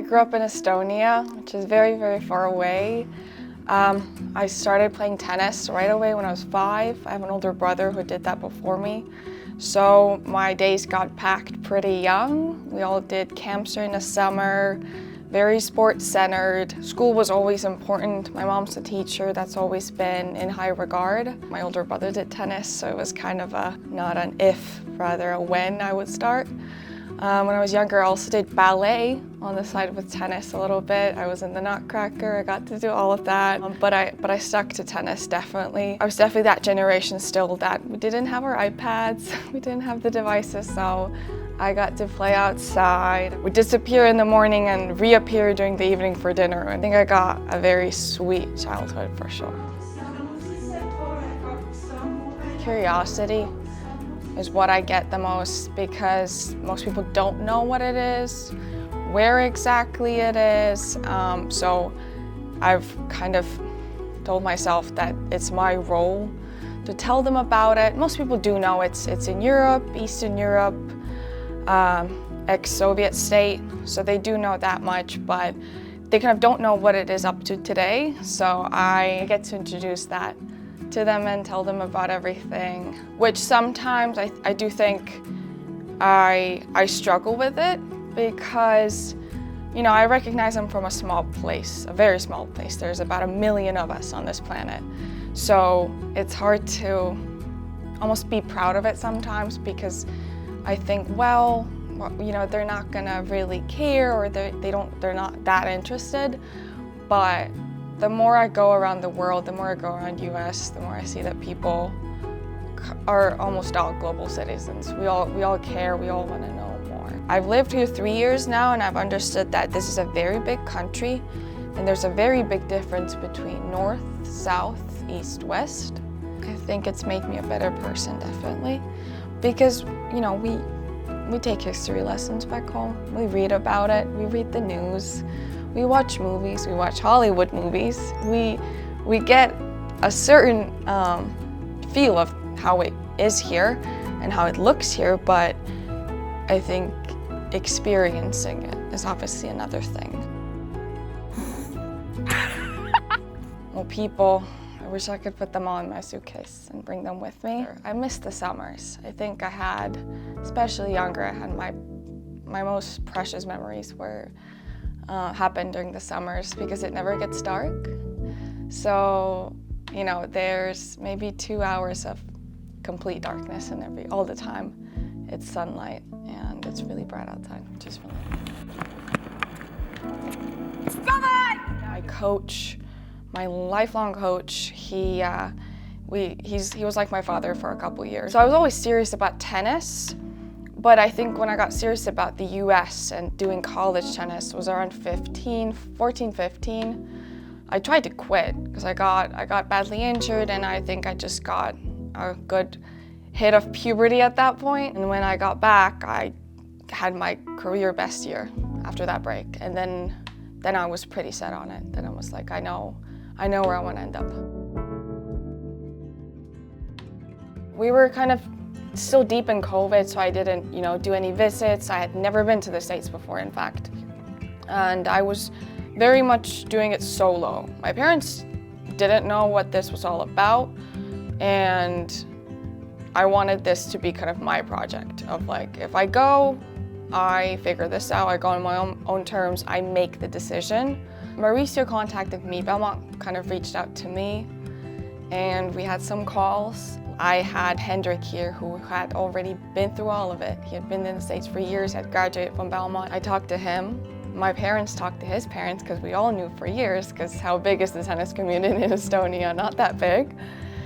grew up in Estonia, which is very, very far away. I started playing tennis right away when I was 5. I have an older brother who did that before me. So my days got packed pretty young. We all did camps during the summer, very sports-centered. School was always important. My mom's a teacher, that's always been in high regard. My older brother did tennis, so it was kind of not an if, rather a when I would start. When I was younger, I also did ballet on the side with tennis a little bit. I was in the Nutcracker, I got to do all of that. But I stuck to tennis, definitely. I was definitely that generation still that we didn't have our iPads, we didn't have the devices, so I got to play outside. We'd disappear in the morning and reappear during the evening for dinner. I think I got a very sweet childhood for sure. Curiosity is what I get the most because most people don't know what it is, where exactly it is. So I've kind of told myself that it's my role to tell them about it. Most people do know it's in Europe, Eastern Europe, ex-Soviet state, so they do know that much, but they kind of don't know what it is up to today. So I get to introduce that to them and tell them about everything, which sometimes I do think I struggle with it because, you know, I recognize I'm from a small place, a very small place. There's about 1 million of us on this planet. So it's hard to almost be proud of it sometimes because I think, well, you know, they're not gonna really care or they're not that interested. But the more I go around the world, the more I go around US, the more I see that people are almost all global citizens. We all care, we all want to know more. I've lived here 3 years now and I've understood that this is a very big country and there's a very big difference between north, south, east, west. I think it's made me a better person, definitely, because, you know, we take history lessons back home. We read about it, we read the news. We watch movies, we watch Hollywood movies. We get a certain feel of how it is here and how it looks here, but I think experiencing it is obviously another thing. Well, people, I wish I could put them all in my suitcase and bring them with me. I miss the summers. I think I had, especially younger, I had my most precious memories were happen during the summers because it never gets dark. So, you know, there's maybe 2 hours of complete darkness and all the time it's sunlight and it's really bright outside, which is really nice. My coach, my lifelong coach, he was like my father for a couple years. So I was always serious about tennis. But I think when I got serious about the US and doing college tennis was around 14, 15. I tried to quit because I got badly injured and I think I just got a good hit of puberty at that point. And when I got back, I had my career best year after that break. And then I was pretty set on it. Then I was like, I know where I want to end up. We were kind of still deep in COVID, so I didn't, you know, do any visits. I had never been to the States before, in fact. And I was very much doing it solo. My parents didn't know what this was all about, and I wanted this to be kind of my project of like, if I go, I figure this out, I go on my own terms, I make the decision. Mauricio contacted me, Belmont kind of reached out to me, and we had some calls. I had Hendrik here who had already been through all of it. He had been in the States for years, had graduated from Belmont. I talked to him. My parents talked to his parents because we all knew for years, because how big is the tennis community in Estonia? Not that big.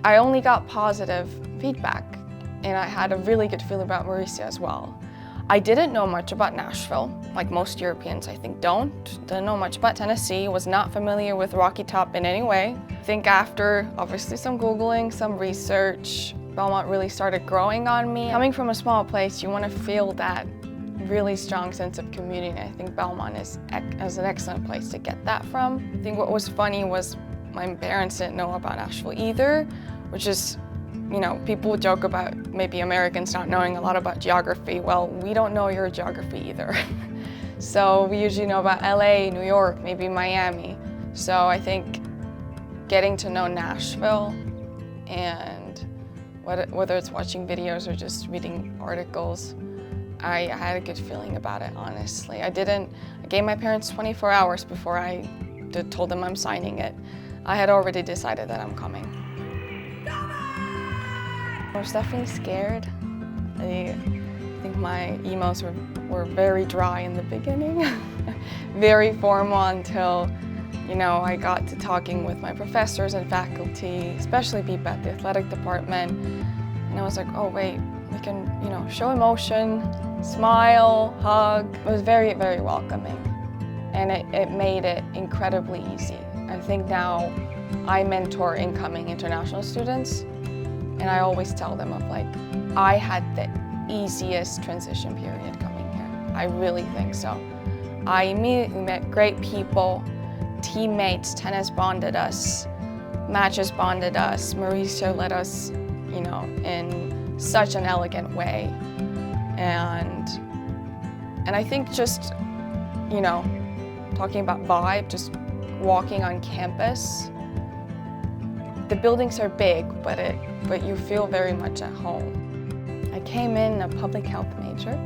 I only got positive feedback and I had a really good feeling about Mauricio as well. I didn't know much about Nashville, like most Europeans I think didn't know much about Tennessee, was not familiar with Rocky Top in any way. I think after obviously some Googling, some research, Belmont really started growing on me. Coming from a small place, you want to feel that really strong sense of community. I think Belmont is an excellent place to get that from. I think what was funny was my parents didn't know about Nashville either, which is, you know, people would joke about maybe Americans not knowing a lot about geography. Well, we don't know your geography either. So we usually know about LA, New York, maybe Miami. So I think getting to know Nashville, and whether it's watching videos or just reading articles, I had a good feeling about it, honestly. I gave my parents 24 hours before I told them I'm signing it. I had already decided that I'm coming. I was definitely scared. I think my emails were very dry in the beginning, very formal until, I got to talking with my professors and faculty, especially people at the athletic department. And I was like, oh wait, we can, show emotion, smile, hug. It was very, very welcoming. And it made it incredibly easy. I think now I mentor incoming international students, and I always tell them I had the easiest transition period coming here. I really think so. I immediately met great people, teammates, tennis bonded us, matches bonded us, Mauricio led us, in such an elegant way. And I think just, talking about vibe, just walking on campus, the buildings are big, but you feel very much at home. I came in a public health major.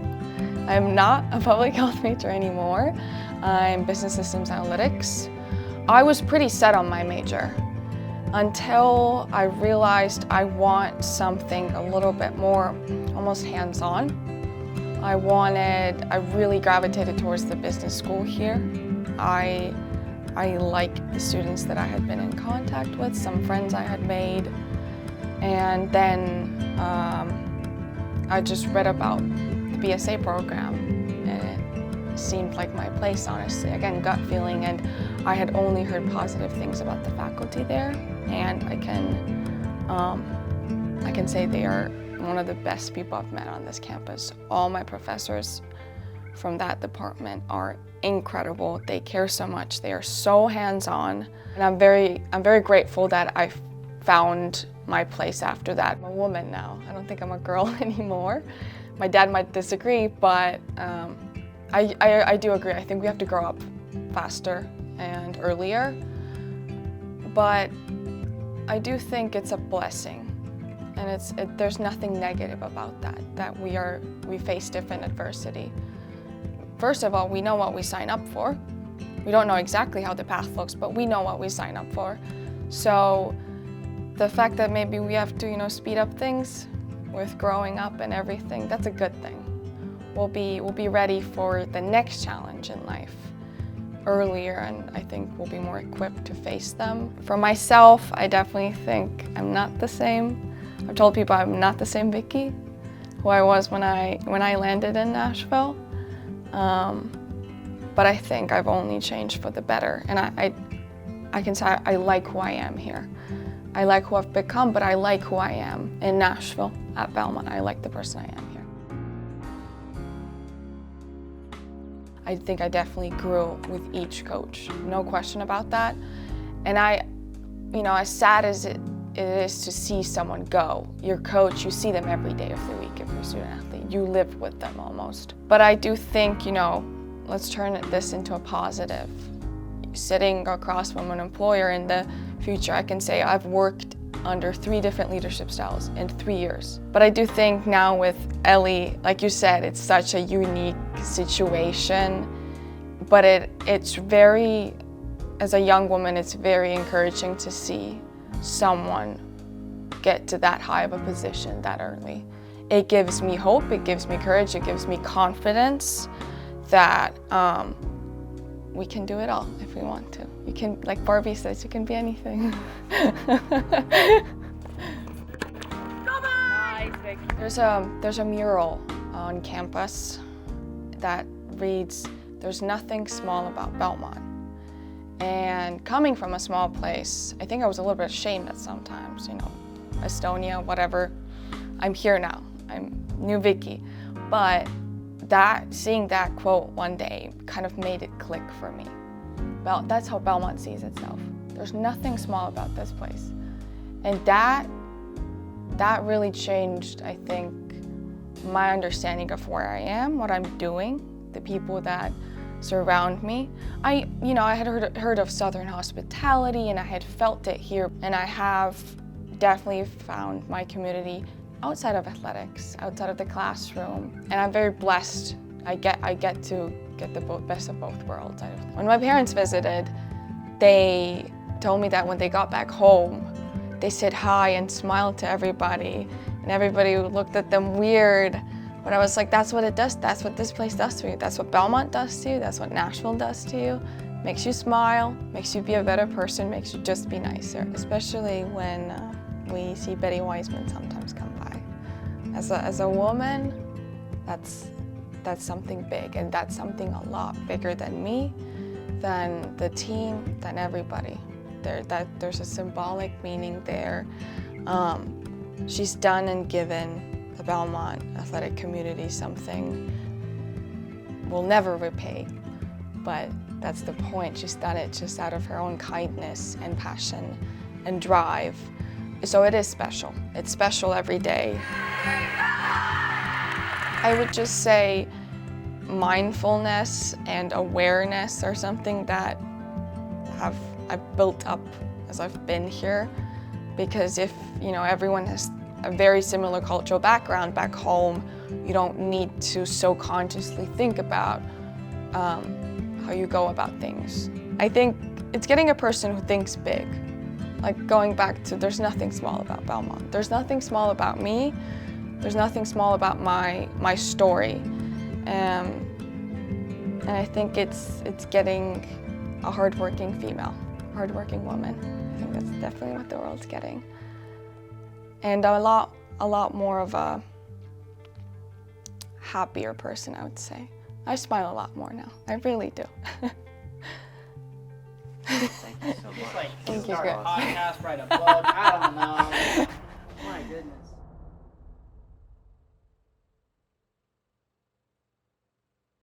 I'm not a public health major anymore. I'm business systems analytics. I was pretty set on my major until I realized I want something a little bit more almost hands-on. I really gravitated towards the business school here. I like the students that I had been in contact with, some friends I had made, and then I just read about the BSA program, and it seemed like my place, honestly. Again, gut feeling, and I had only heard positive things about the faculty there, and I can say they are one of the best people I've met on this campus. All my professors from that department are incredible. They care so much. They are so hands-on, and I'm very grateful that I found my place after that. I'm a woman now. I don't think I'm a girl anymore. My dad might disagree, but I do agree. I think we have to grow up faster and earlier, but I do think it's a blessing, and there's nothing negative about that we face different adversity. First of all, we know what we sign up for. We don't know exactly how the path looks, but we know what we sign up for. So the fact that maybe we have to, speed up things with growing up and everything, that's a good thing. We'll be ready for the next challenge in life earlier, and I think we'll be more equipped to face them. For myself, I definitely think I'm not the same. I've told people I'm not the same Viki who I was when I landed in Nashville. But I think I've only changed for the better, and I can say I like who I am here. I like who I've become, but I like who I am in Nashville at Belmont. I like the person I am here. I think I definitely grew with each coach, no question about that. And as sad as it is to see someone go, your coach, you see them every day of the week if you're a student athlete. You live with them almost. But I do think, let's turn this into a positive. Sitting across from an employer in the future, I can say I've worked under 3 different leadership styles in 3 years. But I do think now with Ellie, like you said, it's such a unique situation. But it's very, as a young woman, it's very encouraging to see someone get to that high of a position that early. It gives me hope, it gives me courage, it gives me confidence that we can do it all if we want to. You can, like Barbie says, you can be anything. There's a mural on campus that reads, "There's nothing small about Belmont." And coming from a small place, I think I was a little bit ashamed at sometimes, Estonia, whatever. I'm here now, I'm new Viki. But seeing that quote one day kind of made it click for me. That's how Belmont sees itself. There's nothing small about this place. And that really changed, I think, my understanding of where I am, what I'm doing, the people that surround me. I had heard of Southern hospitality, and I had felt it here, and I have definitely found my community outside of athletics, outside of the classroom, and I'm very blessed. I get to get the best of both worlds. When my parents visited, they told me that when they got back home, they said hi and smiled to everybody, and everybody looked at them weird. But I was like, that's what it does. That's what this place does to you. That's what Belmont does to you. That's what Nashville does to you. Makes you smile, makes you be a better person, makes you just be nicer. Especially when we see Betty Wiseman sometimes come by. As a woman, that's something big, and that's something a lot bigger than me, than the team, than everybody. There's a symbolic meaning there. She's done and given the Belmont athletic community something we'll never repay, but that's the point. She's done it just out of her own kindness and passion and drive. So it is special. It's special every day. I would just say mindfulness and awareness are something that I've built up as I've been here, because if everyone has a very similar cultural background back home, you don't need to so consciously think about how you go about things. I think it's getting a person who thinks big. Like going back to, there's nothing small about Belmont. There's nothing small about me. There's nothing small about my story. And I think it's getting a hardworking female, hardworking woman. I think that's definitely what the world's getting. And a lot more of a happier person, I would say. I smile a lot more now. I really do. Thank you so much. Just like Thank you. start a podcast, write a book, I don't know.